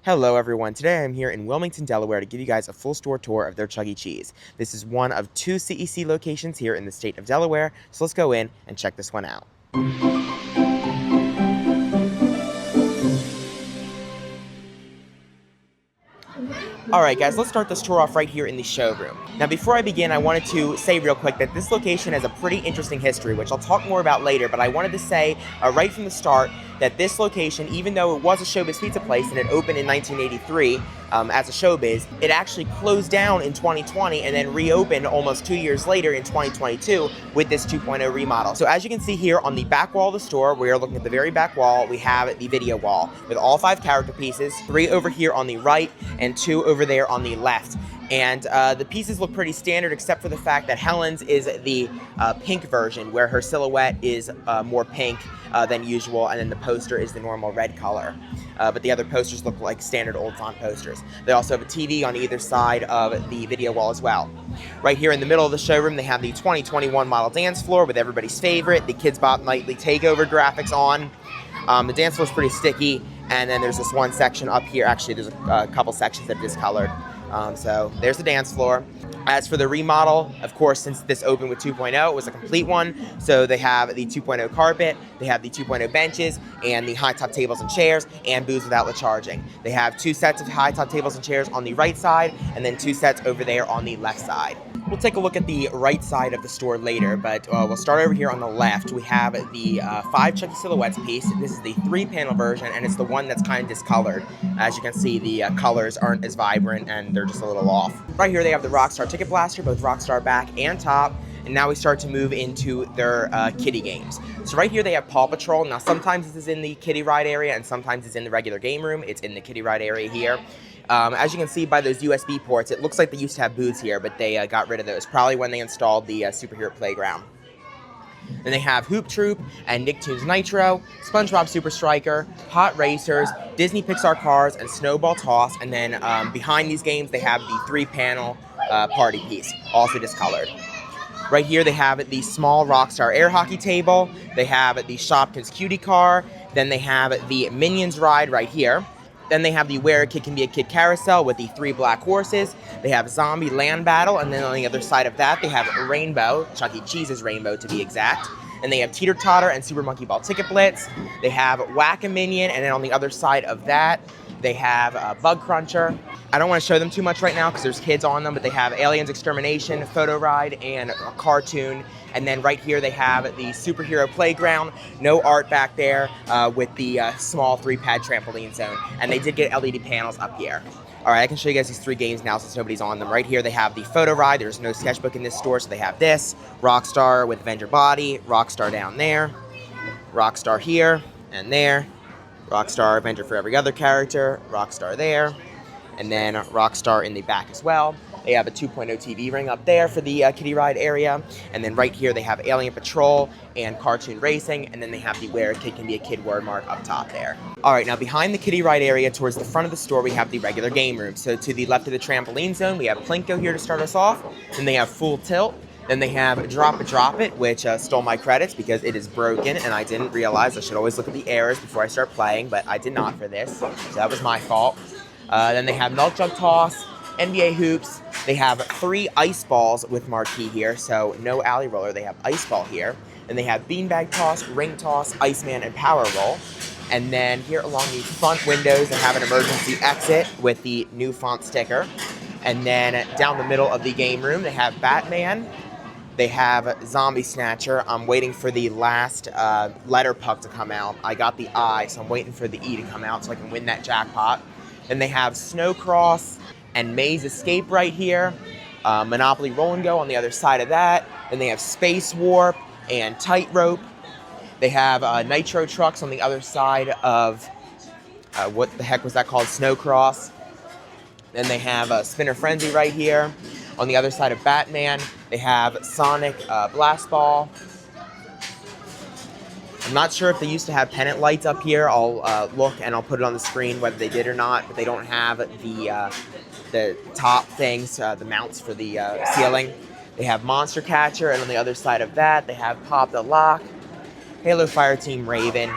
Hello everyone, today I'm here in Wilmington, Delaware to give you guys a full store tour of their Chuck E. Cheese. This is one of 2 CEC locations here in the state of Delaware, so let's go in and check this one out. Alright guys, let's start this tour off right here in the showroom. Now before I begin, I wanted to say real quick that this location has a pretty interesting history, which I'll talk more about later, but I wanted to say right from the start that this location, even though it was a ShowBiz pizza place and it opened in 1983 as a ShowBiz, it actually closed down in 2020 and then reopened almost 2 years later in 2022 with this 2.0 remodel. So as you can see here on the back wall of the store, we are looking at the very back wall, we have the video wall with all 5 character pieces, 3 over here on the right and 2 over there on the left. And the pieces look pretty standard except for the fact that Helen's is the pink version where her silhouette is more pink than usual, and then the poster is the normal red color. But the other posters look like standard old font posters. They also have a TV on either side of the video wall as well. Right here in the middle of the showroom, they have the 2021 model dance floor with everybody's favorite, the Kids Bop Nightly Takeover graphics on. The dance floor is pretty sticky, and then there's this one section up here. Actually, there's a couple sections that are discolored. So there's the dance floor. As for the remodel, of course, since this opened with 2.0, it was a complete one. So they have the 2.0 carpet, they have the 2.0 benches, and the high-top tables and chairs, and booths with outlet charging. They have 2 sets of high-top tables and chairs on the right side, and then 2 sets over there on the left side. We'll take a look at the right side of the store later, but we'll start over here on the left. We have the 5 Chucky Silhouettes piece. This is the 3-panel version, and it's the one that's kind of discolored. As you can see, the colors aren't as vibrant, and they're just a little off. Right here, they have the Rockstar Ticket Blaster, both Rockstar back and top, and now we start to move into their kiddie games. So right here, they have Paw Patrol. Now, sometimes this is in the kiddie ride area, and sometimes it's in the regular game room. It's in the kiddie ride area here. As you can see by those USB ports, it looks like they used to have booths here, but they got rid of those, probably when they installed the Superhero Playground. Then they have Hoop Troop and Nicktoons Nitro, SpongeBob Super Striker, Hot Racers, Disney Pixar Cars, and Snowball Toss. And then behind these games, they have the 3-panel party piece, also discolored. Right here, they have the small Rockstar Air Hockey table. They have the Shopkins Cutie Car. Then they have the Minions ride right here. Then they have the Where a Kid Can Be a Kid carousel with the 3 black horses. They have Zombie Land Battle, and then on the other side of that, they have Rainbow, Chuck E. Cheese's Rainbow to be exact. And they have Teeter Totter and Super Monkey Ball Ticket Blitz. They have Whack-A-Minion, and then on the other side of that, they have Bug Cruncher. I don't want to show them too much right now because there's kids on them, but they have Aliens Extermination, Photo Ride, and a cartoon. And then right here they have the Superhero Playground, no art back there, with the small 3-pad trampoline zone. And they did get LED panels up here. All right, I can show you guys these 3 games now since nobody's on them. Right here they have the Photo Ride. There's no sketchbook in this store, so they have this. Rockstar with Avenger Body, Rockstar down there, Rockstar here and there, Rockstar Avenger for every other character, Rockstar there, and then Rockstar in the back as well. They have a 2.0 TV ring up there for the kiddie ride area. And then right here they have Alien Patrol and Cartoon Racing. And then they have the Where a Kid Can Be a Kid word mark up top there. All right, now behind the kiddie ride area towards the front of the store, we have the regular game room. So to the left of the trampoline zone, we have Plinko here to start us off. Then they have Full Tilt. Then they have Drop It, Drop It, which stole my credits because it is broken and I didn't realize I should always look at the errors before I start playing, but I did not for this, so that was my fault. Then they have Milk Jug Toss, NBA Hoops. They have 3 ice balls with marquee here, so no alley roller. They have ice ball here. And they have Beanbag Toss, Ring Toss, Iceman, and Power Roll. And then here along the front windows, they have an emergency exit with the new font sticker. And then down the middle of the game room, they have Batman. They have Zombie Snatcher. I'm waiting for the last letter puck to come out. I got the I, so I'm waiting for the E to come out so I can win that jackpot. Then they have Snowcross and Maze Escape right here. Monopoly Roll and Go on the other side of that. Then they have Space Warp and Tightrope. They have Nitro Trucks on the other side of, what the heck was that called? Snowcross. Then they have Spinner Frenzy right here. On the other side of Batman, they have Sonic Blast Ball. I'm not sure if they used to have pennant lights up here. I'll look and I'll put it on the screen whether they did or not, but they don't have the top things, the mounts for the ceiling. They have Monster Catcher, and on the other side of that, they have Pop the Lock, Halo Fireteam Raven.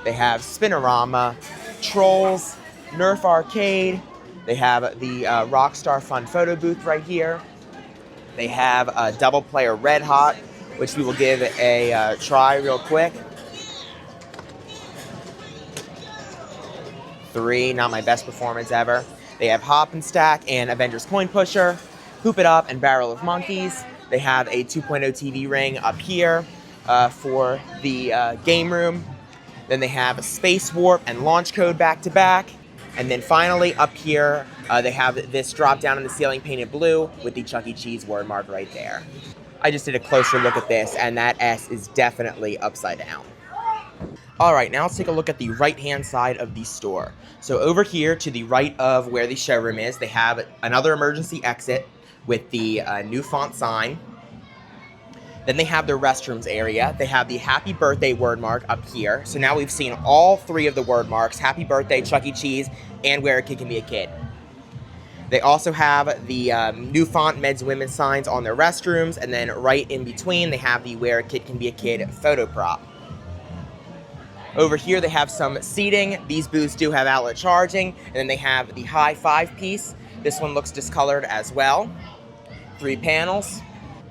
They have Spinorama, Trolls, Nerf arcade. They have the Rockstar Fun photo booth right here. They have a double player Red Hot, which we will give a try real quick. 3, not my best performance ever. They have Hop and Stack and Avengers Coin Pusher, Hoop It Up and Barrel of Monkeys. They have a 2.0 TV ring up here for the game room. Then they have a Space Warp and Launch Code back to back. And then finally up here, they have this drop down in the ceiling painted blue with the Chuck E. Cheese word mark right there. I just did a closer look at this, and that S is definitely upside down. All right, now let's take a look at the right-hand side of the store. So over here to the right of where the showroom is, they have another emergency exit with the new font sign. Then they have their restrooms area. They have the happy birthday word mark up here. So now we've seen all 3 of the word marks: happy birthday, Chuck E. Cheese, and where a kid can be a kid. They also have the new font men's women's signs on their restrooms, and then right in between they have the where a kid can be a kid photo prop. Over here they have some seating. These booths do have outlet charging, and then they have the high 5 piece. This one looks discolored as well. 3 panels.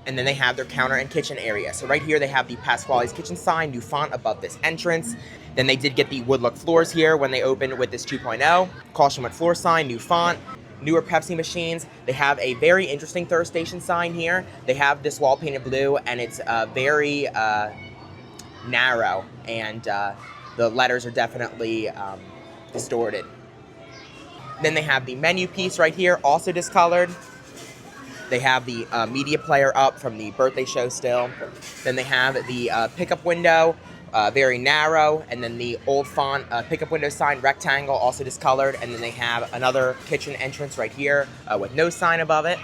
And then they have their counter and kitchen area. So right here they have the Pasquale's Kitchen sign, new font above this entrance. Then they did get the wood look floors here when they opened with this 2.0. Caution wet floor sign, new font. Newer Pepsi machines. They have a very interesting third station sign here. They have this wall painted blue, and it's very narrow, and the letters are definitely distorted. Then they have the menu piece right here, also discolored. They have the media player up from the birthday show still. Then they have the pickup window, very narrow, and then the old font pickup window sign, rectangle, also discolored. And then they have another kitchen entrance right here with no sign above it.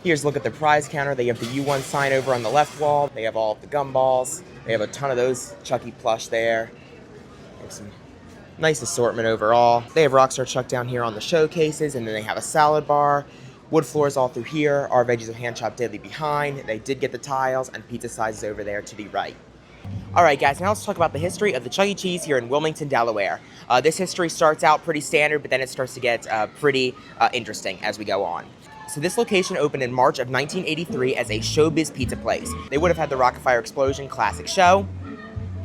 Here's a look at the prize counter. They have the U1 sign over on the left wall. They have all of the gumballs. They have a ton of those Chucky plush there. They have some nice assortment overall. They have Rockstar Chuck down here on the showcases, and then they have a salad bar. Wood floors all through here. Our veggies of hand chopped daily behind. They did get the tiles, and pizza sizes over there to the right. Alright guys, now let's talk about the history of the Chuck E. Cheese here in Wilmington, Delaware. This history starts out pretty standard, but then it starts to get pretty interesting as we go on. So this location opened in March of 1983 as a ShowBiz pizza place. They would have had the Rockafire Explosion classic show,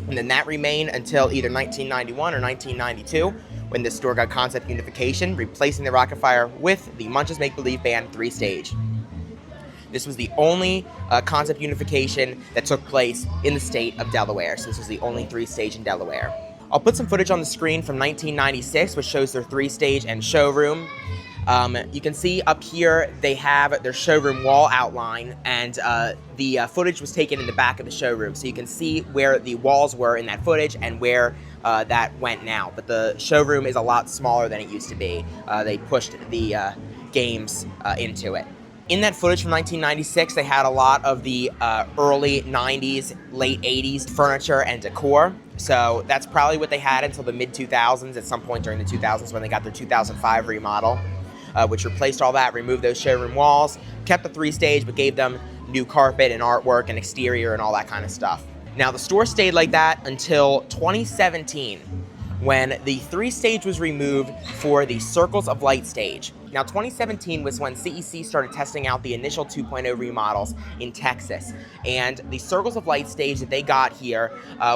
and then that remained until either 1991 or 1992, when the store got concept unification, replacing the Rockafire with the Munch's Make Believe Band 3-stage. This was the only concept unification that took place in the state of Delaware, so this was the only 3-stage in Delaware. I'll put some footage on the screen from 1996, which shows their 3-stage and showroom. You can see up here they have their showroom wall outline, and the footage was taken in the back of the showroom, so you can see where the walls were in that footage and where that went now. But the showroom is a lot smaller than it used to be. They pushed the games into it. In that footage from 1996, they had a lot of the early 90s, late 80s furniture and decor. So that's probably what they had until the mid-2000s, at some point during the 2000s when they got their 2005 remodel, which replaced all that, removed those showroom walls, kept the 3-stage, but gave them new carpet and artwork and exterior and all that kind of stuff. Now, the store stayed like that until 2017, when the 3-stage was removed for the Circles of Light stage. Now, 2017 was when CEC started testing out the initial 2.0 remodels in Texas, and the Circles of Light stage that they got here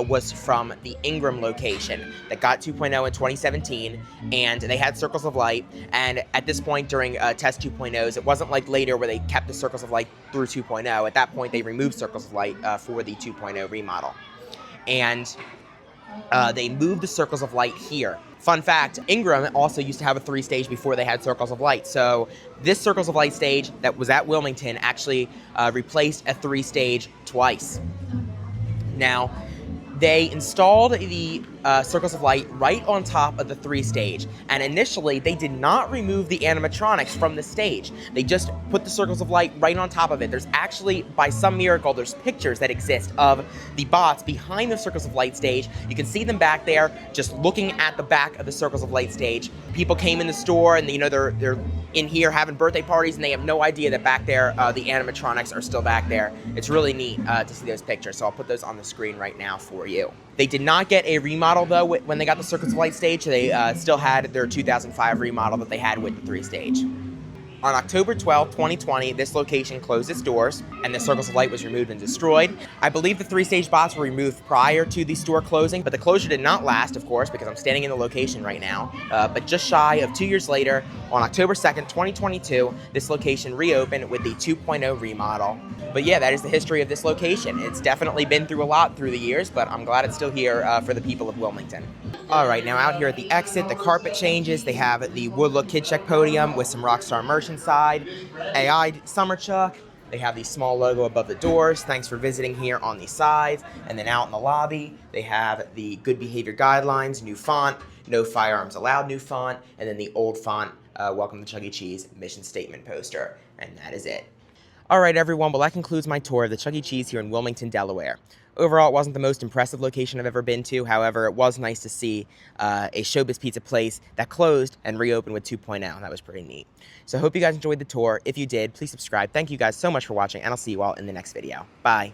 was from the Ingram location that got 2.0 in 2017, and they had Circles of Light, and at this point during test 2.0s, it wasn't like later where they kept the Circles of Light through 2.0. At that point, they removed Circles of Light for the 2.0 remodel, and they moved the Circles of Light here. Fun fact, Ingram also used to have a 3-stage before they had Circles of Light. So this Circles of Light stage that was at Wilmington actually replaced a 3-stage twice. Now, they installed the Circles of Light right on top of the 3-stage, and initially they did not remove the animatronics from the stage. They just put the Circles of Light right on top of it. There's actually, by some miracle, there's pictures that exist of the bots behind the Circles of Light stage. You can see them back there just looking at the back of the Circles of Light stage. People came in the store and they're in here having birthday parties, and they have no idea that back there the animatronics are still back there. It's really neat to see those pictures, so I'll put those on the screen right now for you. They did not get a remodel, though, when they got the Circles of Light stage. They still had their 2005 remodel that they had with the 3-stage. On October 12, 2020, this location closed its doors, and the Circles of Light was removed and destroyed. I believe the 3-stage bots were removed prior to the store closing, but the closure did not last, of course, because I'm standing in the location right now. But just shy of 2 years later, on October 2nd, 2022, this location reopened with the 2.0 remodel. But yeah, that is the history of this location. It's definitely been through a lot through the years, but I'm glad it's still here for the people of Wilmington. All right, now out here at the exit, the carpet changes. They have the wood look kid check podium with some Rockstar merch inside, AI summer chuck. They have the small logo above the doors. Thanks for visiting here on the sides. And then out in the lobby, they have the good behavior guidelines, new font, no firearms allowed new font, and then the old font, welcome to Chuck E. Cheese mission statement poster. And that is it. All right, everyone. Well, that concludes my tour of the Chuck E. Cheese here in Wilmington, Delaware. Overall, it wasn't the most impressive location I've ever been to. However, it was nice to see a ShowBiz pizza place that closed and reopened with 2.0. That was pretty neat. So I hope you guys enjoyed the tour. If you did, please subscribe. Thank you guys so much for watching, and I'll see you all in the next video. Bye.